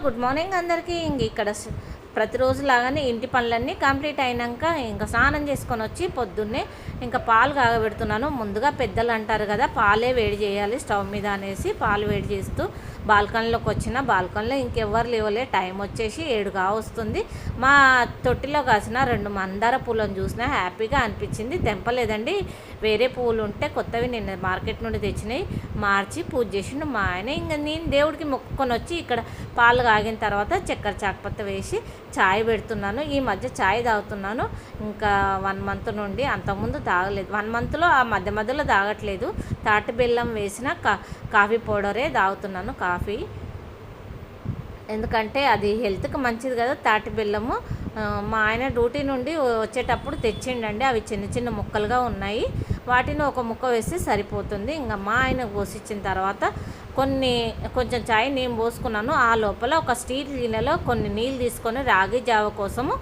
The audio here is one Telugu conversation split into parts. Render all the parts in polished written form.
గుడ్ మార్నింగ్ అందరికీ. ఇక్కడ ప్రతిరోజు లాగానే ఇంటి పనులన్నీ కంప్లీట్ అయినాక ఇంకా స్నానం చేసుకొని వచ్చి పొద్దున్నే ఇంకా పాలు కాగబెడుతున్నాను. ముందుగా పెద్దలు అంటారు కదా, పాలే వేడి చేయాలి స్టవ్ మీద అనేసి పాలు వేడి చేస్తూ బాల్కనీలోకి వచ్చిన బాల్కనీలో ఇంకెవ్వరు లేవలే. టైం వచ్చేసి 7 కావస్తుంది. మా తొట్టిలో కాసిన 2 మందార పూలను చూసినా హ్యాపీగా అనిపించింది. తెంపలేదండి, వేరే పువ్వులు ఉంటే కొత్తవి నిన్న మార్కెట్ నుండి తెచ్చినాయి మార్చి పూజ చేసిండు మా ఆయన. ఇంకా నేను దేవుడికి మొక్కుకొని వచ్చి ఇక్కడ పాలు కాగిన తర్వాత చక్కెర చాకపత్త వేసి చాయ్ పెడుతున్నాను. ఈ మధ్య చాయ్ తాగుతున్నాను. ఇంకా 1 మంత్ నుండి, అంతకుముందు తాగలేదు. 1 మంత్లో ఆ మధ్యలో తాగట్లేదు. తాటి బెల్లం వేసిన కాఫీ పౌడరే తాగుతున్నాను. కాఫీ ఎందుకంటే అది హెల్త్కి మంచిది కదా తాటి బెల్లము. మా ఆయన డ్యూటీ నుండి వచ్చేటప్పుడు తెచ్చిండండి. అవి చిన్న చిన్న ముక్కలుగా ఉన్నాయి. వాటిని ఒక ముక్క వేస్తే సరిపోతుంది. ఇంకా మా ఆయన పోసిచ్చిన తర్వాత కొంచెం చాయ్ నేను పోసుకున్నాను. ఆ లోపల ఒక స్టీల్ గిన్నెలో కొన్ని నీళ్ళు తీసుకొని రాగి జావ కోసము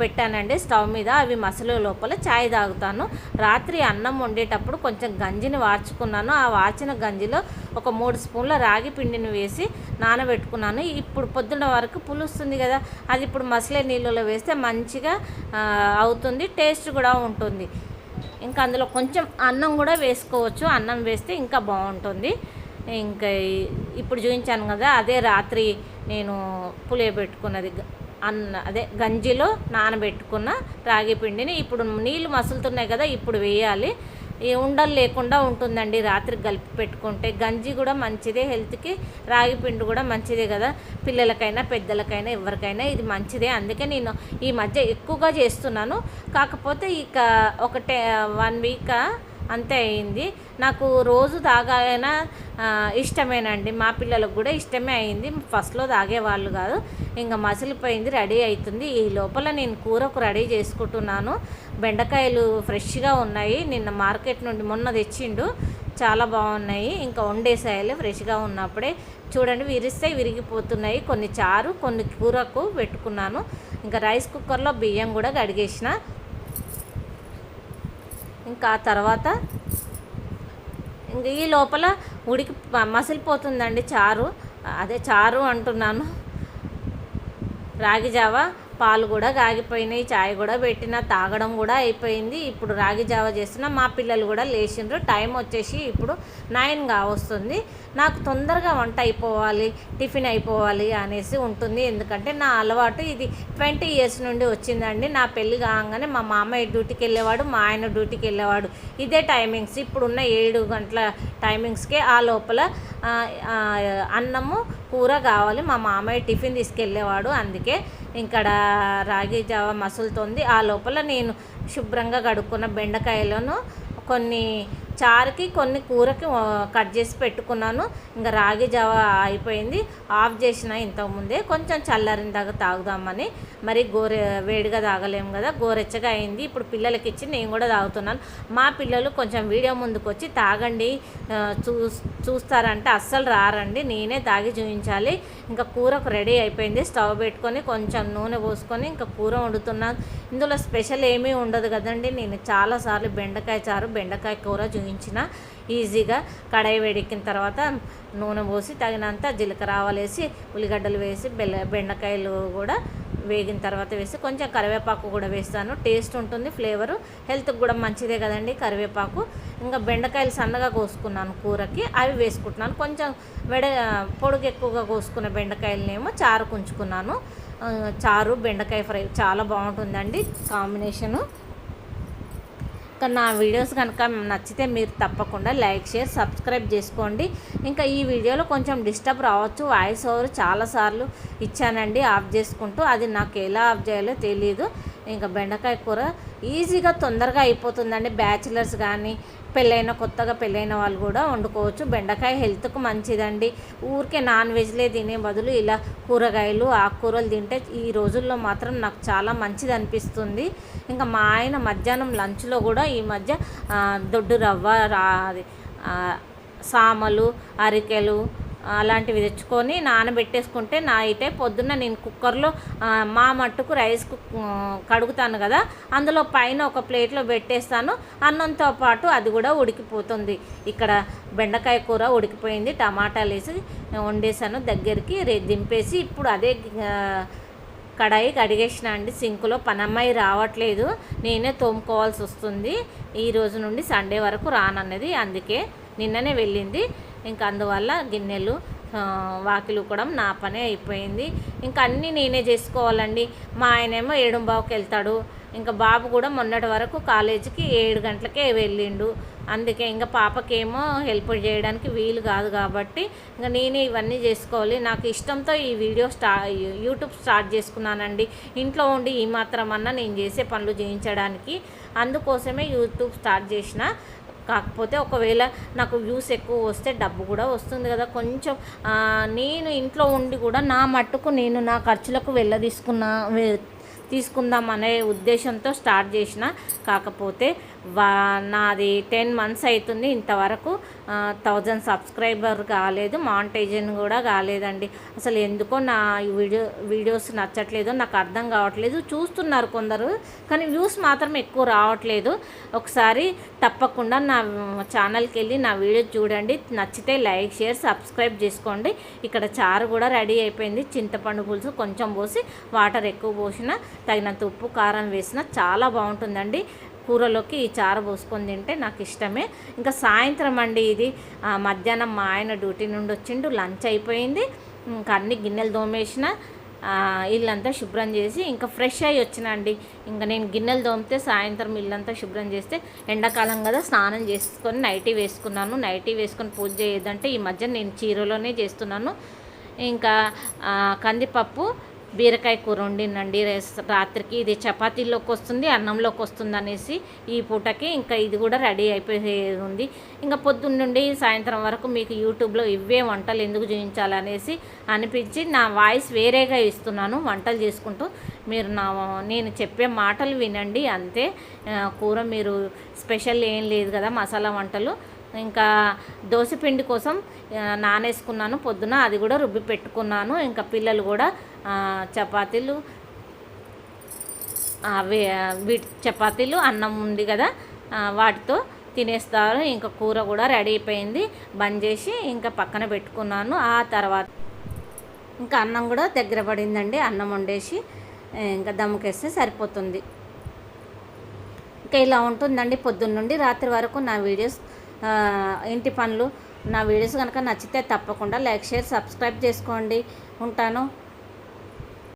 పెట్టానండి స్టవ్ మీద. అవి మసలు లోపల చాయ్ తాగుతాను. రాత్రి అన్నం వండేటప్పుడు కొంచెం గంజిని వార్చుకున్నాను. ఆ వార్చిన గంజిలో ఒక 3 స్పూన్ల రాగి పిండిని వేసి నానబెట్టుకున్నాను. ఇప్పుడు పొద్దున్న వరకు పులుస్తుంది కదా, అది ఇప్పుడు మసలే నీళ్ళలో వేస్తే మంచిగా అవుతుంది, టేస్ట్ కూడా ఉంటుంది. ఇంకా అందులో కొంచెం అన్నం కూడా వేసుకోవచ్చు. అన్నం వేస్తే ఇంకా బాగుంటుంది. ఇంకా ఇప్పుడు చూపించాను కదా, అదే రాత్రి నేను పులియబెట్టుకున్నది అదే గంజిలో నానబెట్టుకున్న రాగి పిండిని ఇప్పుడు నీళ్ళు మసులుతున్నాయి కదా, ఇప్పుడు వేయాలి. ఈ ఉండలు లేకుండా ఉంటుందండి రాత్రి కలిపి పెట్టుకుంటే. గంజి కూడా మంచిదే హెల్త్కి, రాగి పిండి కూడా మంచిదే కదా, పిల్లలకైనా పెద్దలకైనా ఎవరికైనా ఇది మంచిదే. అందుకే నేను ఈ మధ్య ఎక్కువగా చేస్తున్నాను. కాకపోతే ఇక 1 వీక్ అంతే అయింది. నాకు రోజు తాగాన ఇష్టమేనండి, మా పిల్లలకు కూడా ఇష్టమే అయింది. ఫస్ట్లో తాగేవాళ్ళు కాదు. ఇంకా మసిలిపోయింది, రెడీ అవుతుంది. ఈ లోపల నేను కూరకు రెడీ చేసుకుంటున్నాను. బెండకాయలు ఫ్రెష్గా ఉన్నాయి, నిన్న మార్కెట్ నుండి మొన్న తెచ్చిండు, చాలా బాగున్నాయి. ఇంకా వండేసాయలు ఫ్రెష్గా ఉన్నప్పుడే. చూడండి, విరిస్తే విరిగిపోతున్నాయి. కొన్ని చారు, కొన్ని కూరకు పెట్టుకున్నాను. ఇంకా రైస్ కుక్కర్లో బియ్యం కూడా కడిగేసిన. ఇంకా తర్వాత ఇంక ఈ లోపల ఉడికి మసిలిపోతుందండి చారు. అదే చారు అంటున్నాను, రాగి జావ. పాలు కూడా కాగిపోయినాయి, చాయ్ కూడా పెట్టిన, తాగడం కూడా అయిపోయింది. ఇప్పుడు రాగి జావ చేస్తున్నా. మా పిల్లలు కూడా లేచిండ్రు. టైం వచ్చేసి ఇప్పుడు 9 కావస్తుంది. నాకు తొందరగా వంట అయిపోవాలి, టిఫిన్ అయిపోవాలి అనేసి ఉంటుంది. ఎందుకంటే నా అలవాటు ఇది 20 ఇయర్స్ నుండి వచ్చిందండి. నా పెళ్ళి కాగానే మా మామయ్య డ్యూటీకి వెళ్ళేవాడు, మా ఆయన డ్యూటీకి వెళ్ళేవాడు. ఇదే టైమింగ్స్. ఇప్పుడున్న 7 గంటల టైమింగ్స్కే ఆ లోపల అన్నము కూర కావాలి. మా మామయ్య టిఫిన్ తీసుకెళ్ళేవాడు. అందుకే ఇక్కడ రాగి జావ మసులుతుంది. ఆ లోపల నేను శుభ్రంగా కడుక్కున్న బెండకాయలను కొన్ని చారుకి కొన్ని కూరకి కట్ చేసి పెట్టుకున్నాను. ఇంకా రాగి జావ అయిపోయింది, ఆఫ్ చేసిన ఇంతకుముందే. కొంచెం చల్లారిన దాకా తాగుదామని. మరి వేడిగా తాగలేము కదా, గోరెచ్చగా అయింది. ఇప్పుడు పిల్లలకి ఇచ్చి నేను కూడా తాగుతున్నాను. మా పిల్లలు కొంచెం వీడియో ముందుకు వచ్చి తాగండి చూస్తారంటే అస్సలు రారండి, నేనే తాగి చూపించాలి. ఇంకా కూరకు రెడీ అయిపోయింది. స్టవ్ పెట్టుకొని కొంచెం నూనె పోసుకొని ఇంకా కూర వండుతున్నాను. ఇందులో స్పెషల్ ఏమీ ఉండదు కదండి. నేను చాలాసార్లు బెండకాయ చారు, బెండకాయ కూర చూపించిన. ఈజీగా కడాయి వేడెక్కిన తర్వాత నూనె పోసి తగినంత జీలకర్ర ఆవాలు వేసి ఉల్లిగడ్డలు వేసి బెండకాయలు కూడా వేగిన తర్వాత వేసి కొంచెం కరివేపాకు కూడా వేస్తాను. టేస్ట్ ఉంటుంది, ఫ్లేవరు, హెల్త్కి కూడా మంచిదే కదండి కరివేపాకు. ఇంకా బెండకాయలు సన్నగా కోసుకున్నాను కూరకి, అవి వేసుకుంటున్నాను. కొంచెం పొడుగు ఎక్కువగా కోసుకున్న బెండకాయలనేమో చారు కుంచుకున్నాను. చారు బెండకాయ ఫ్రై చాలా బాగుంటుందండి కాంబినేషను. ఇంకా నా వీడియోస్ కనుక నచ్చితే మీరు తప్పకుండా లైక్, షేర్, సబ్స్క్రైబ్ చేసుకోండి. ఇంకా ఈ వీడియోలో కొంచెం డిస్టర్బ్ రావచ్చు, వాయిస్ ఓవర్ చాలాసార్లు ఇచ్చానండి ఆఫ్ చేసుకుంటూ. అది నాకు ఎలా ఆఫ్ చేయాలో తెలియదు. ఇంకా బెండకాయ కూర ఈజీగా తొందరగా అయిపోతుందండి. బ్యాచిలర్స్ కానీ కొత్తగా పెళ్ళైన వాళ్ళు కూడా వండుకోవచ్చు. బెండకాయ హెల్త్కు మంచిదండి. ఊరికే నాన్ వెజ్లే తినే బదులు ఇలా కూరగాయలు, ఆకుకూరలు తింటే ఈ రోజుల్లో మాత్రం నాకు చాలా మంచిది అనిపిస్తుంది. ఇంకా మా ఆయన మధ్యాహ్నం లంచ్లో కూడా ఈ మధ్య దొడ్డు రవ్వ, సామలు, అరికెలు, అలాంటివి తెచ్చుకొని నానబెట్టేసుకుంటే నైటే పొద్దున్న నేను కుక్కర్లో మా మట్టుకు రైస్ కడుగుతాను కదా, అందులో పైన ఒక ప్లేట్లో పెట్టేస్తాను. అన్నంతో పాటు అది కూడా ఉడికిపోతుంది. ఇక్కడ బెండకాయ కూర ఉడికిపోయింది, టమాటాలు వేసి వండేసాను దగ్గరికి దింపేసి ఇప్పుడు అదే కడాయి కడిగేసిన అండి. సింకులో పనమ్మాయి రావట్లేదు, నేనే తోముకోవాల్సి వస్తుంది. ఈ రోజు నుండి సండే వరకు రానన్నది, అందుకే నిన్ననే వెళ్ళింది. ఇంకా అందువల్ల గిన్నెలు వాకిలు కూడా నా పనే అయిపోయింది. ఇంకా అన్నీ నేనే చేసుకోవాలండి. మా ఆయనేమో 7:15కి వెళ్తాడు. ఇంకా బాబు కూడా మొన్నటి వరకు కాలేజీకి 7 గంటలకే వెళ్ళిండు. అందుకే ఇంకా పాపకేమో హెల్ప్ చేయడానికి వీలు కాదు కాబట్టి ఇంకా నేనే ఇవన్నీ చేసుకోవాలి. నాకు ఇష్టంతో ఈ యూట్యూబ్ స్టార్ట్ చేసుకున్నానండి. ఇంట్లో ఉండి ఈ మాత్రమన్నా నేను చేసే పనులు చేయించడానికి, అందుకోసమే యూట్యూబ్ స్టార్ట్ చేసిన. కాకపోతే ఒకవేళ నాకు వ్యూస్ ఎక్కువ వస్తే డబ్బు కూడా వస్తుంది కదా కొంచెం. నేను ఇంట్లో ఉండి కూడా నా మట్టుకు నేను నా ఖర్చులకు తీసుకుందాం అనే ఉద్దేశంతో స్టార్ట్ చేసిన. కాకపోతే నాది 10 months అవుతుంది, ఇంతవరకు 1000 సబ్స్క్రైబర్ కాలేదు, మానిటైజేషన్ కూడా కాలేదండి. అసలు ఎందుకో నా వీడియోస్ నచ్చట్లేదో నాకు అర్థం కావట్లేదు. చూస్తున్నారు కొందరు, కానీ వ్యూస్ మాత్రం ఎక్కువ రావట్లేదు. ఒకసారి తప్పకుండా నా ఛానల్కి వెళ్ళి నా వీడియో చూడండి. నచ్చితే లైక్, షేర్, సబ్స్క్రైబ్ చేసుకోండి. ఇక్కడ చారు కూడా రెడీ అయిపోయింది. చింతపండు పులుసు కొంచెం పోసి వాటర్ ఎక్కువ పోసిన, తగినంత ఉప్పు కారం వేసిన చాలా బాగుంటుందండి. కూరలోకి ఈ చారు పోసుకొని తింటే నాకు ఇష్టమే. ఇంకా సాయంత్రం అండి ఇది. మధ్యాహ్నం మా ఆయన డ్యూటీ నుండి వచ్చిండు, లంచ్ అయిపోయింది. ఇంకా అన్ని గిన్నెలు తోమేసిన, ఇల్లంతా శుభ్రం చేసి ఇంకా ఫ్రెష్ అయ్యి వచ్చినండి. ఇంకా నేను గిన్నెలు తోమితే సాయంత్రం ఇల్లంతా శుభ్రం చేస్తే, ఎండాకాలం కదా స్నానం చేసుకొని నైటీ వేసుకున్నాను. నైటీ వేసుకొని పూజ చేయొద్దంటే ఈ మధ్య నేను చీరలోనే చేస్తున్నాను. ఇంకా కందిపప్పు బీరకాయ కూర వండినండి రాత్రికి. ఇది చపాతీలోకి వస్తుంది, అన్నంలోకి వస్తుంది అనేసి ఈ పూటకి ఇంకా ఇది కూడా రెడీ అయిపోయి ఉంది. ఇంకా పొద్దున్న నుండి సాయంత్రం వరకు మీకు యూట్యూబ్లో ఇవే వంటలు ఎందుకు చూపించాలనేసి అనిపించి నా వాయిస్ వేరేగా ఇస్తున్నాను వంటలు చేసుకుంటూ. మీరు నేను చెప్పే మాటలు వినండి అంతే. కూర మీరు స్పెషల్ ఏం లేదు కదా, మసాలా వంటలు. ఇంకా దోశపిండి కోసం నానేసుకున్నాను పొద్దున, అది కూడా రుబ్బి పెట్టుకున్నాను. ఇంకా పిల్లలు కూడా చపాతీలు అన్నం ఉంది కదా వాటితో తినేస్తారు. ఇంకా కూర కూడా రెడీ అయిపోయింది, బంద్ చేసి ఇంకా పక్కన పెట్టుకున్నాను. ఆ తర్వాత ఇంకా అన్నం కూడా దగ్గర పడిందండి. అన్నం వండేసి ఇంకా దమ్ముకేస్తే సరిపోతుంది. ఇంకా ఇలా ఉంటుందండి పొద్దున్న నుండి రాత్రి వరకు నా వీడియోస్, ఇంటి పనులు. నా వీడియోస్ కనుక నచ్చితే తప్పకుండా లైక్, షేర్, సబ్స్క్రైబ్ చేసుకోండి. ఉంటాను.